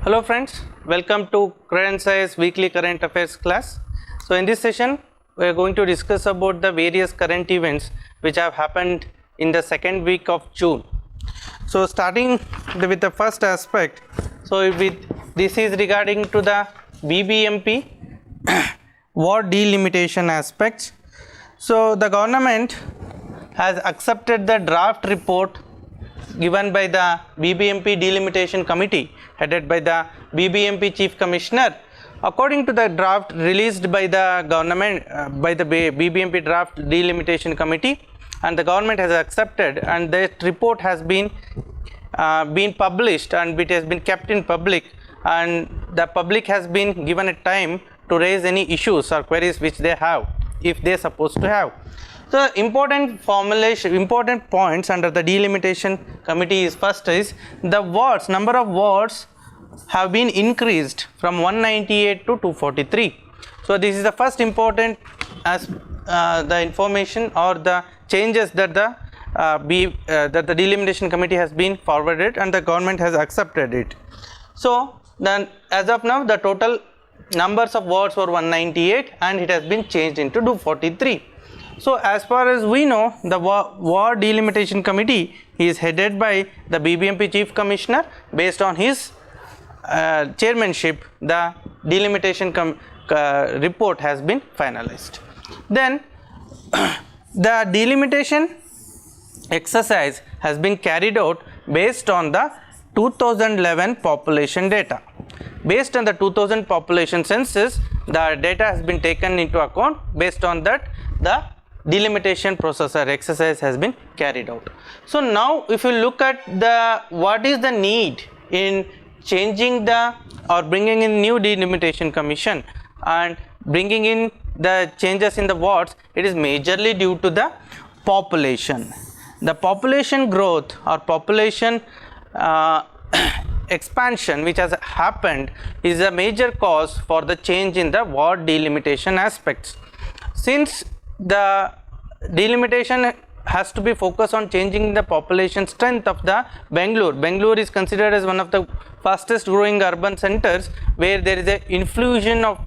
Hello friends, welcome to Current Science Weekly Current Affairs class. So in this session we are going to discuss about the various current events which have happened in the second week of June. So starting with the first aspect, this is regarding to the BBMP war delimitation aspects. So the government has accepted the draft report given by the BBMP Delimitation Committee headed by the BBMP Chief Commissioner. According to the draft released by the government by the BBMP Draft Delimitation Committee, and the government has accepted, and that report has been published and it has been kept in public, and the public has been given a time to raise any issues or queries which they have, if they are supposed to have. So important points under the delimitation committee is, first is the wards, number of wards have been increased from 198 to 243. So this is the first important as the information or the changes that the delimitation committee has been forwarded and the government has accepted it. So then as of now the total numbers of wards were 198 and it has been changed into 243. So as far as we know, the war delimitation committee is headed by the BBMP Chief Commissioner. Based on his chairmanship, the delimitation report has been finalized. Then the delimitation exercise has been carried out based on the 2011 population data. Based on the 2000 population census, the data has been taken into account. Based on that, the delimitation process or exercise has been carried out. So now if you look at what is the need in changing or bringing in new delimitation commission and bringing in the changes in the wards, it is majorly due to the population. The population growth or population expansion which has happened is a major cause for the change in the ward delimitation aspects. Since the delimitation has to be focused on changing the population strength of the Bangalore. Bangalore is considered as one of the fastest growing urban centers where there is a infusion of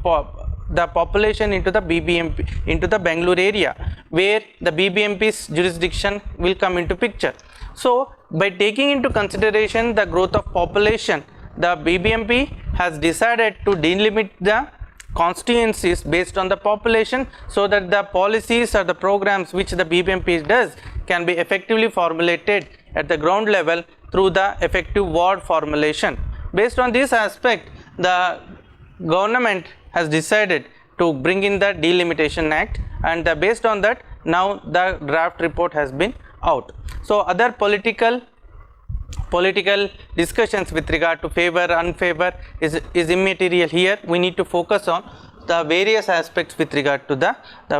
the population into the BBMP, into the Bangalore area, where the BBMP's jurisdiction will come into picture. So by taking into consideration the growth of population, the BBMP has decided to delimit the constituencies based on the population, so that the policies or the programs which the BBMP does can be effectively formulated at the ground level through the effective ward formulation. Based on this aspect, the government has decided to bring in the Delimitation Act, and based on that now the draft report has been out. So other political discussions with regard to favor unfavor is immaterial here. We need to focus on the various aspects with regard to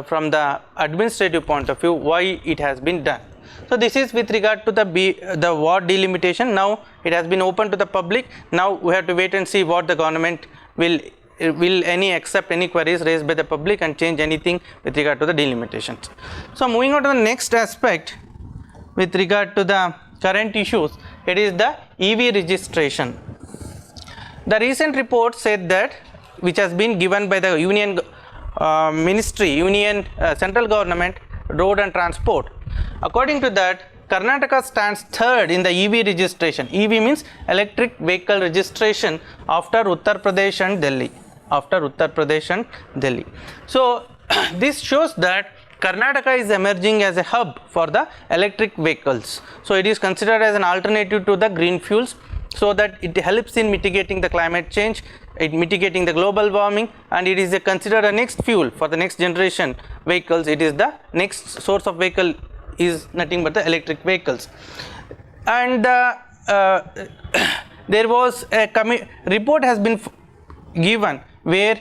from the administrative point of view, why it has been done. So this is with regard to the ward delimitation. Now it has been open to the public. Now we have to wait and see what the government will accept any queries raised by the public and change anything with regard to the delimitations. So moving on to the next aspect with regard to the current issues, it is the EV registration. The recent report said that, which has been given by the Union Central Government Road and Transport. According to that, Karnataka stands third in the EV registration. EV means electric vehicle registration after Uttar Pradesh and Delhi. So this shows that Karnataka is emerging as a hub for the electric vehicles. So it is considered as an alternative to the green fuels, so that it helps in mitigating the climate change, mitigating the global warming, and it is considered a next fuel for the next generation vehicles. It is the next source of vehicle is nothing but the electric vehicles. And there was a report has been given where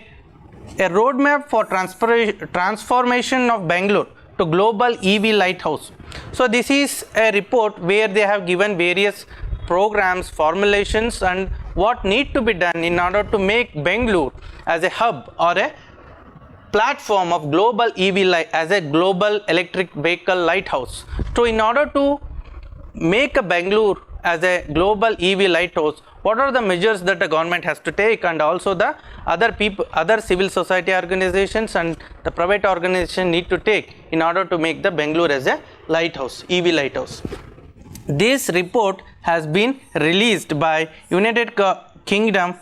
a roadmap for transformation of Bangalore to global EV lighthouse. So this is a report where they have given various programs, formulations, and what need to be done in order to make Bangalore as a hub or a platform of global EV as a global electric vehicle lighthouse. So in order to make a Bangalore as a global EV lighthouse, what are the measures that the government has to take, and also the other civil society organizations and the private organization need to take in order to make the Bangalore as a lighthouse, EV lighthouse. This report has been released by United Kingdom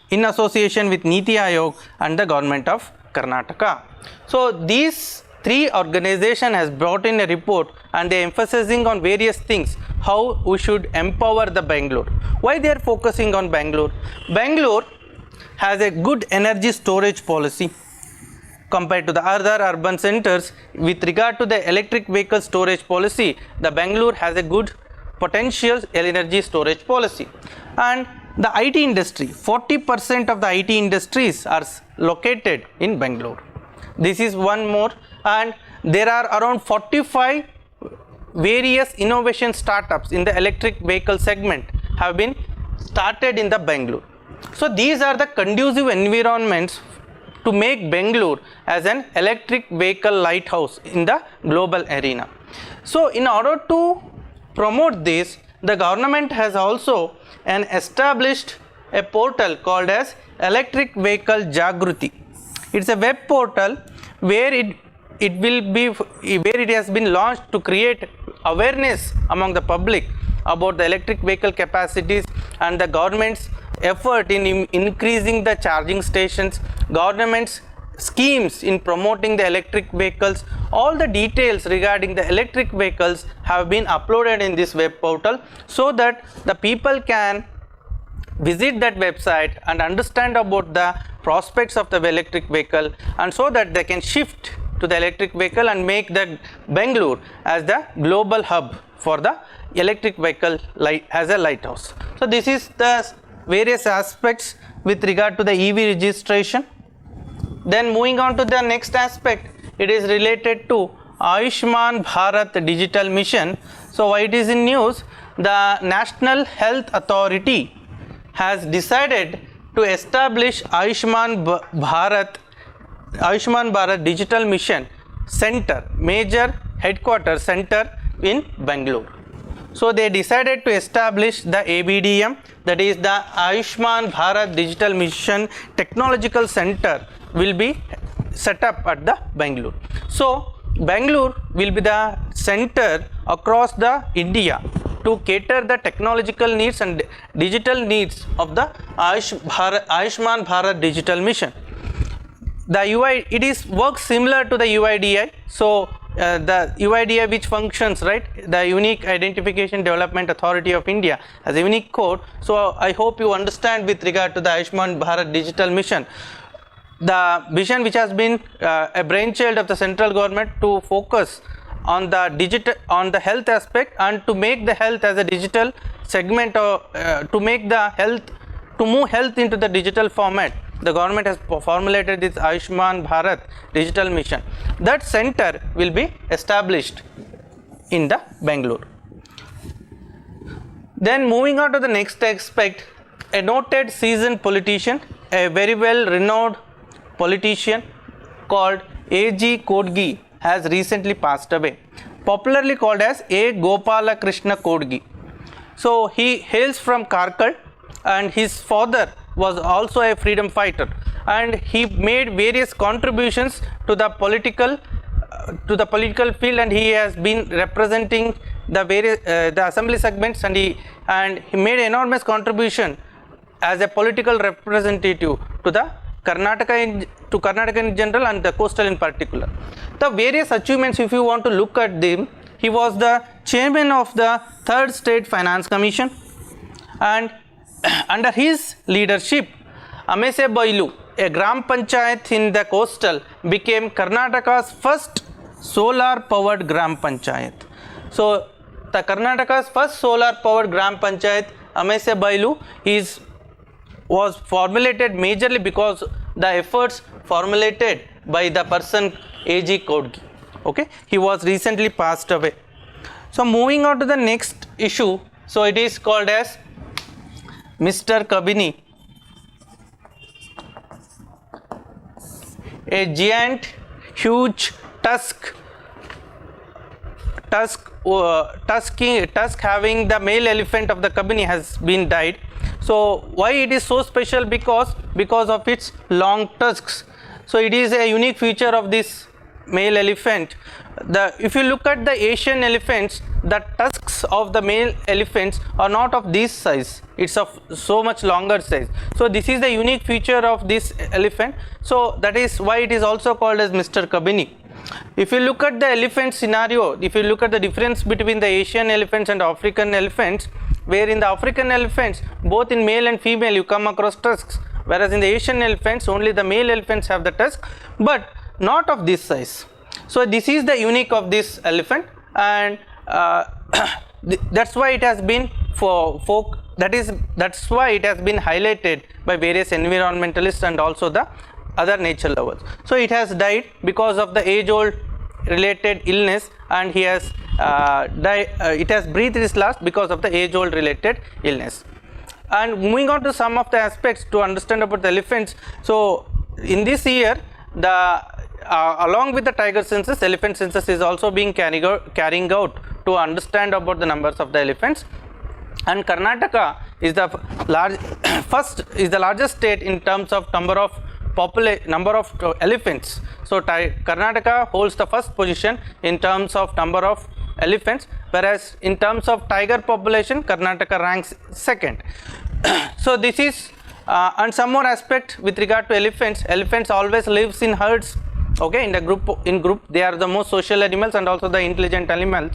in association with Niti Aayog and the government of Karnataka. So these three organizations has brought in a report, and they are emphasizing on various things, how we should empower the Bangalore. Why they are focusing on Bangalore? Bangalore has a good energy storage policy compared to the other urban centers. With regard to the electric vehicle storage policy, the Bangalore has a good potential energy storage policy. And the IT industry, 40% of the IT industries are located in Bangalore. This is one more, and there are around 45 various innovation startups in the electric vehicle segment have been started in the Bangalore. So these are the conducive environments to make Bangalore as an electric vehicle lighthouse in the global arena. So in order to promote this, the government has also established a portal called as Electric Vehicle Jagruti. It's a web portal where it has been launched to create awareness among the public about the electric vehicle capacities and the government's effort in increasing the charging stations, government's schemes in promoting the electric vehicles. All the details regarding the electric vehicles have been uploaded in this web portal, so that the people can visit that website and understand about the prospects of the electric vehicle, and so that they can shift to the electric vehicle and make the Bangalore as the global hub for the electric vehicle as a lighthouse. So this is the various aspects with regard to the EV registration. Then moving on to the next aspect, it is related to Ayushman Bharat digital mission. So why it is in news? The National Health Authority has decided to establish Ayushman Bharat digital mission center, major headquarters center in Bangalore. So they decided to establish the ABDM, that is the Ayushman Bharat Digital Mission Technological Center will be set up at the Bangalore. So Bangalore will be the center across the India to cater the technological needs and digital needs of the Ayushman Bharat Digital Mission. The UI, it is works similar to the UIDI. So the UIDI, which functions, right, the Unique Identification Development Authority of India, as a unique code. So I hope you understand with regard to the Ayushman Bharat Digital Mission. The vision which has been a brainchild of the central government to focus on the health aspect, and to make the health as a digital segment, or to move health into the digital format. The government has formulated this Ayushman Bharat Digital Mission. That center will be established in the Bangalore. Then moving on to the next aspect, a noted seasoned politician, a very well renowned politician called A.G. Kodgi has recently passed away, popularly called as A. Gopalakrishna Kodgi. So he hails from Karkal, and his father was also a freedom fighter, and he made various contributions to the political field, and he has been representing the various the assembly segments, and he made enormous contribution as a political representative to the Karnataka in general and the coastal in particular. The various achievements, if you want to look at them, he was the chairman of the 3rd State Finance Commission, and under his leadership, Amese Bailu, a Gram Panchayat in the coastal, became Karnataka's first solar powered Gram Panchayat. So the Karnataka's first solar powered Gram Panchayat, Amese Bailu, was formulated majorly because the efforts formulated by the person A.G. Kodgi. Okay, he was recently passed away. So moving on to the next issue, so it is called as Mr. Kavini, a giant, huge tusk tusk having the male elephant of the Kavini has been died. So why it is so special? Because of its long tusks. So it is a unique feature of this male elephant. If you look at the Asian elephants, the tusks of the male elephants are not of this size, it's of so much longer size. So this is the unique feature of this elephant. So that is why it is also called as Mr. Kavini. If you look at the elephant scenario, if you look at the difference between the Asian elephants and African elephants, where in the African elephants, both in male and female, you come across tusks, whereas in the Asian elephants, only the male elephants have the tusk, but not of this size. So this is the unique of this elephant, and that's why it has been that's why it has been highlighted by various environmentalists and also the other nature lovers. So it has died because of the age-old related illness, and he has it has breathed its last because of the age-old related illness. And moving on to some of the aspects to understand about the elephants. So in this year, along with the tiger census, elephant census is also being carrying out to understand about the numbers of the elephants. And Karnataka is the largest state in terms of number of elephants. So Karnataka holds the first position in terms of number of elephants, whereas in terms of tiger population, Karnataka ranks second. So this is and some more aspect with regard to elephants. Elephants always lives in herds. Okay, in the group they are the most social animals and also the intelligent animals.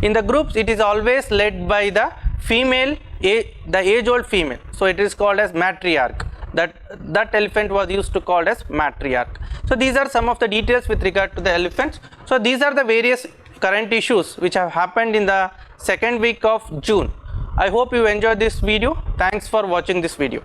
In the groups, it is always led by the female, the age-old female. So it is called as matriarch. That elephant was used to called as matriarch. So these are some of the details with regard to the elephants. So these are the various current issues which have happened in the second week of June. I hope you enjoyed this video. Thanks for watching this video.